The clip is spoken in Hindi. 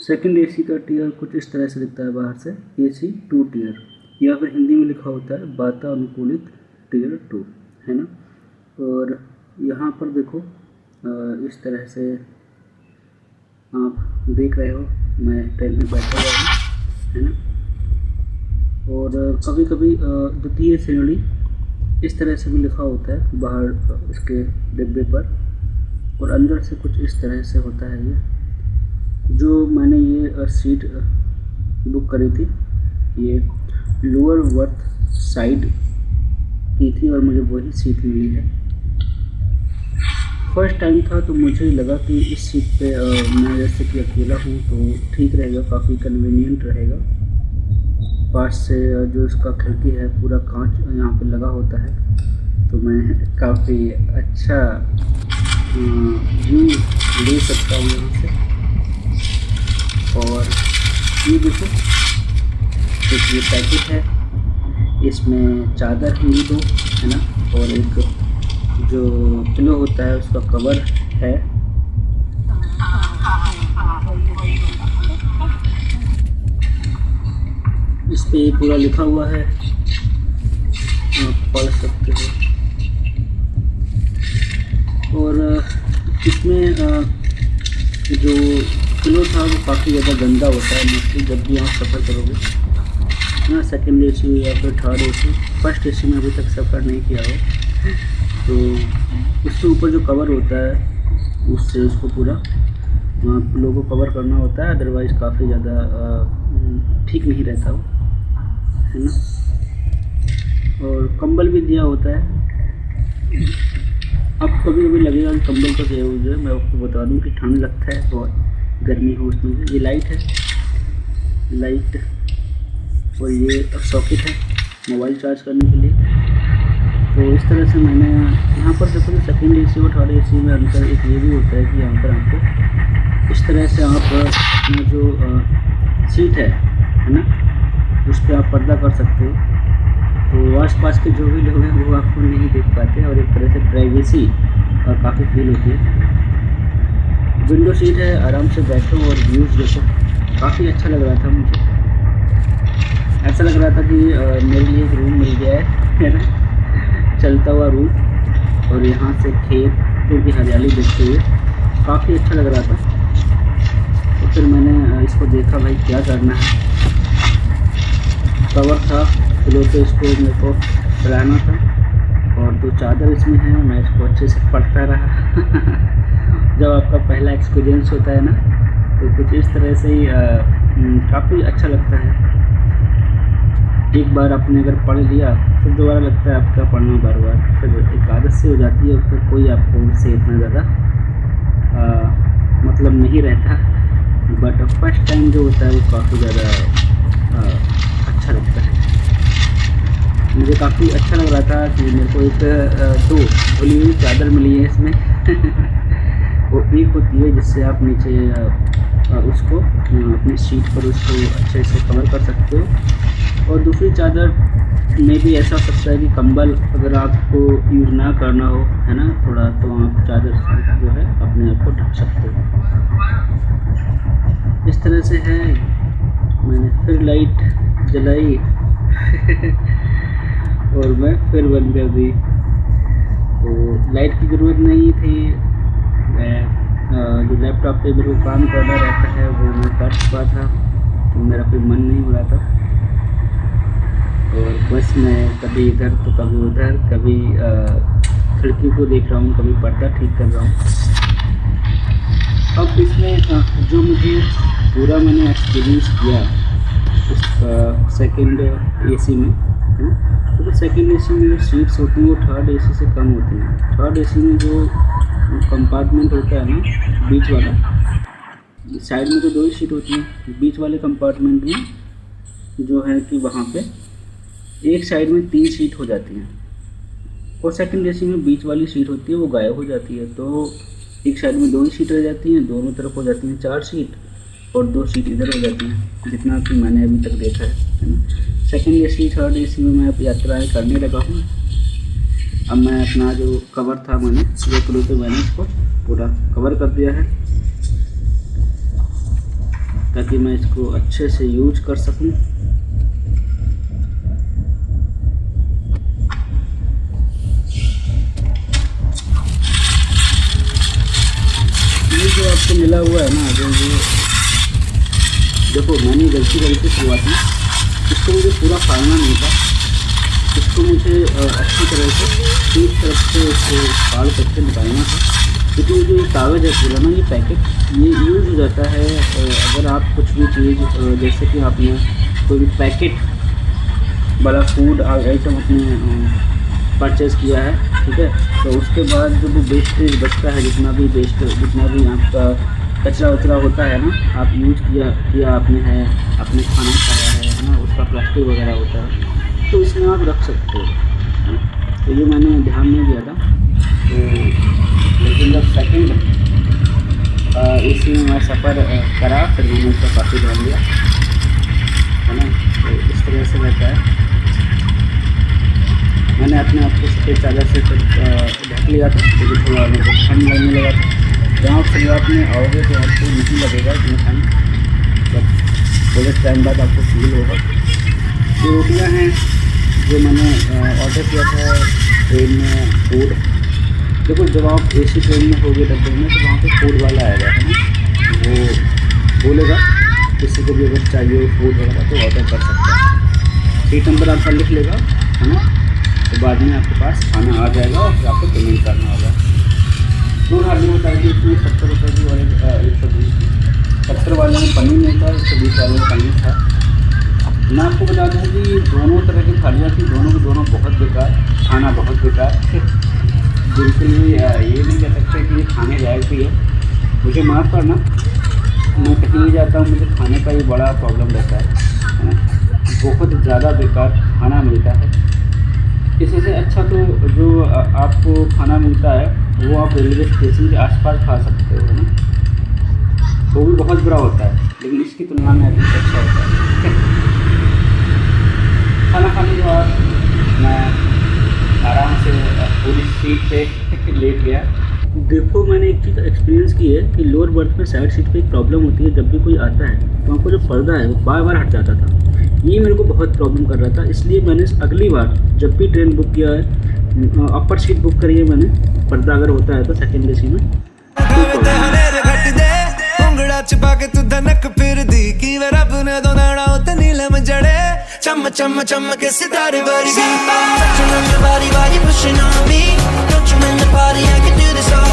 सेकंड एसी का टियर कुछ इस तरह से दिखता है बाहर से, एसी 2 टियर, या फिर हिंदी में लिखा होता है वातानुकूलित टियर 2, है ना। और यहाँ पर देखो इस तरह से आप देख रहे हो, मैं ट्रेन में बैठा हुआ हूँ, है ना। और कभी कभी द्वितीय श्रेणी इस तरह से भी लिखा होता है बाहर इसके डिब्बे पर, और अंदर से कुछ इस तरह से होता है। ये जो मैंने ये सीट बुक करी थी, ये लोअर वर्थ साइड की थी और मुझे वही सीट मिली है। फर्स्ट टाइम था तो मुझे लगा कि इस सीट पे मैं जैसे कि अकेला हूँ तो ठीक रहेगा, काफ़ी कन्वीनियंट रहेगा। पास से जो इसका खिड़की है पूरा कांच यहाँ पे लगा होता है, तो मैं काफ़ी अच्छा व्यू ले सकता हूँ यहाँ से। और ये देखो, एक ये पैकेट है, इसमें चादर है ये 2, है ना, और एक जो पिलो होता है उसका कवर है। इस पे पूरा लिखा हुआ है, आप पढ़ सकते हो। और इसमें जो पिलो था वो काफ़ी ज़्यादा गंदा होता है मोस्टली जब भी आप सफ़र करोगे ना, सेकंड एसी या फिर थर्ड एसी। फर्स्ट एसी में अभी तक सफ़र नहीं किया हो तो उसके ऊपर जो कवर होता है उससे उसको पूरा पिलो को कवर करना होता है, अदरवाइज़ काफ़ी ज़्यादा ठीक नहीं रहता वो, है ना। और कंबल भी दिया होता है। अब कभी कभी लगेगा कि कंबल का क्या यूज़ है, मैं आपको बता दूं कि ठंड लगता है बहुत, गर्मी हो उसमें। ये लाइट है, लाइट, और ये सॉकेट है मोबाइल चार्ज करने के लिए। तो इस तरह से मैंने यहाँ पर देखो कि सेकंड एसी और थर्ड एसी में अंतर एक ये भी होता है कि यहाँ पर आपको इस तरह से आप अपना जो सीट है ना, उस पर आप पर्दा कर सकते हो, तो आसपास के जो भी लोग हैं वो आपको नहीं देख पाते, और एक तरह से प्राइवेसी और काफ़ी फील होती है। विंडो सीट है, आराम से बैठो और व्यूज़ देखो, काफ़ी अच्छा लग रहा था मुझे। ऐसा लग रहा था कि मेरे लिए एक रूम मिल गया है ना, चलता हुआ रूम, और यहाँ से खेतों की हरियाली देखते हुए काफ़ी अच्छा लग रहा था। तो फिर मैंने इसको देखा, भाई क्या करना है। कवर था पिलो पे, इसको मेरे को फैलाना था, और 2 चादर इसमें है, मैं इसको अच्छे से पढ़ता रहा। जब आपका पहला एक्सपीरियंस होता है ना तो कुछ इस तरह से ही काफ़ी अच्छा लगता है। एक बार आपने अगर पढ़ लिया फिर दोबारा लगता है आपका पढ़ना बार बार, फिर एक आदत से हो जाती है, फिर कोई आपको उससे इतना ज़्यादा मतलब नहीं रहता। बट फर्स्ट टाइम जो होता है वो काफ़ी ज़्यादा अच्छा लगता है। मुझे काफ़ी अच्छा लग रहा था कि मेरे को एक 2 खुली हुई चादर मिली है इसमें। वो एक होती है जिससे आप नीचे उसको अपनी सीट पर उसको अच्छे से कवर कर सकते हो, और दूसरी चादर में भी ऐसा हो सकता है कि कंबल अगर आपको यूज़ ना करना हो, है ना, थोड़ा, तो आप चादर से जो है अपने आप को ढक सकते हो। इस तरह से है। मैंने फिर लाइट जलाई और मैं फिर बंद कर दी। तो लाइट की ज़रूरत नहीं थी, मैं जो लैपटॉप पे मेरे को काम करना रहता है वो मैं कर चुका था, तो मेरा कोई मन नहीं हो रहा था, और बस मैं कभी इधर तो कभी उधर, कभी खिड़की को देख रहा हूँ, कभी पर्दा ठीक कर रहा हूँ। अब इसमें जो मुझे पूरा मैंने एक्सपीरियंस किया उस सेकंड एसी में, है ना, तो सेकंड एसी में जो सीट्स होती हैं वो थर्ड एसी से कम होती हैं। थर्ड एसी में जो कंपार्टमेंट होता है ना, बीच वाला, साइड में तो 2 ही सीट होती हैं, बीच वाले कंपार्टमेंट में जो है कि वहाँ पे एक साइड में 3 सीट हो जाती हैं, और सेकंड एसी में बीच वाली सीट होती है वो गायब हो जाती है, तो एक साइड में 2 ही सीट रह जाती हैं, दोनों तरफ हो जाती हैं 4 सीट, और 2 सीट इधर हो जाती हैं, जितना कि मैंने अभी तक देखा है ना। सेकंड एसी थर्ड एसी में मैं अब यात्राएँ करने लगा हूँ। अब मैं अपना जो कवर था मैंने वो पिलो पे मैंने इसको पूरा कवर कर दिया है। ताकि मैं इसको अच्छे से यूज कर सकूं। ये जो आपको मिला हुआ है ना, जो ये देखो, मैंने गलती करी थी शुरुआत में, इसको मुझे पूरा फाड़ना नहीं था। इसको मुझे अच्छी तरह से एक तरफ से इसको फाड़ करके निकालना था, क्योंकि जो ये कागज़ है पूरा ना, ये पैकेट ये यूज़ हो जाता है। अगर आप कुछ भी चीज़ जैसे कि आपने कोई भी पैकेट वाला फूड आइटम अपने परचेज़ किया है, ठीक है, तो उसके बाद जो भी वेस्टेज बचता है, जितना भी आपका कचरा वचरा होता है ना, आप यूज किया आपने खाना खाया है ना, उसका प्लास्टिक वगैरह होता है, तो इसमें आप रख सकते हो, है ना। तो ये मैंने ध्यान नहीं दिया था, तो लेकिन जब सेकंड इसी में मैं सफ़र करा, फिर मैंने उसका काफ़ी ध्यान दिया, है ना। तो इस तरह से रहता है। मैंने अपने आप को सफ़ेद चादर से ढक लिया था, क्योंकि थोड़ा मेरे को ठंड लगने लगा था। जहाँ शुरुआत में आओगे तो आपको नहीं लगेगा इतनी ठंड, जब थोड़े टाइम बाद आपको फील होगा। ये रोटियाँ हैं जो मैंने ऑर्डर किया था ट्रेन में फूड। देखो, जब आप AC ट्रेन में होगे डब्बे में, तो वहाँ पे फूड वाला आएगा, है ना, वो बोलेगा किसी को भी अगर चाहिए फूड वगैरह तो ऑर्डर कर सकता है। सीट नंबर आपका लिख लेगा, है ना, तो बाद में आपके पास खाना आ जाएगा और फिर आपको पेमेंट करना होगा। तो हाल में बताया कि इसमें 70 रुपये की और 120 70 वाले में पनीर नहीं था, 120 वाले में पनीर था। मैं आपको बता दूँ कि दोनों तरह की थालियाँ थी, दोनों के दोनों बहुत बेकार, खाना बहुत बेकार। बिल्कुल भी ये नहीं कह सकते कि ये खाने लायक भी है। मुझे माफ़ करना, मैं कहीं नहीं जाता हूँ, मुझे खाने का ही बड़ा प्रॉब्लम रहता है ना। बहुत ज़्यादा बेकार खाना मिलता है। इससे अच्छा तो जो आपको खाना मिलता है वो आप रेलवे स्टेशन के आसपास खा सकते हो, है ना, वो भी बहुत बुरा होता है, लेकिन इसकी तुलना में अधिक अच्छा होता है। खाना खाने के बाद मैं आराम से पूरी सीट पे लेट गया। देखो, मैंने एक चीज़ एक्सपीरियंस की है कि लोअर बर्थ में साइड सीट पे एक प्रॉब्लम होती है, जब भी कोई आता है तो आपको जो पर्दा है वो बार बार हट जाता था। ये मेरे को बहुत प्रॉब्लम कर रहा था, इसलिए मैंने अगली बार जब भी ट्रेन बुक किया है, अपर सीट बुक करी है मैंने, पर्दा अगर होता है तो सेकंड AC में। चम चम चम के सितारे वर्गी, touching on your body while you're pushing on me. Don't you in the party, I can do this all